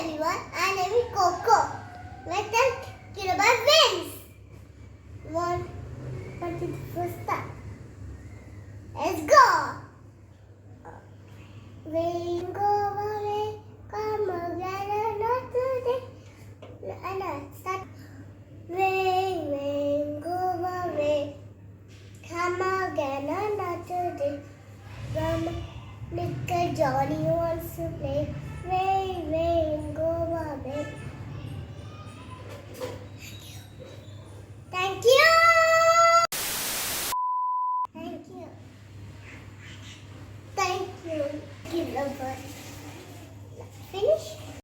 everyone, I name is Coco. Let us get about wings. What is the first step? Let's go. Rain go away, come again another day. And start. Rain go away, come again another day. From little Johnny wants to play. Rain go away.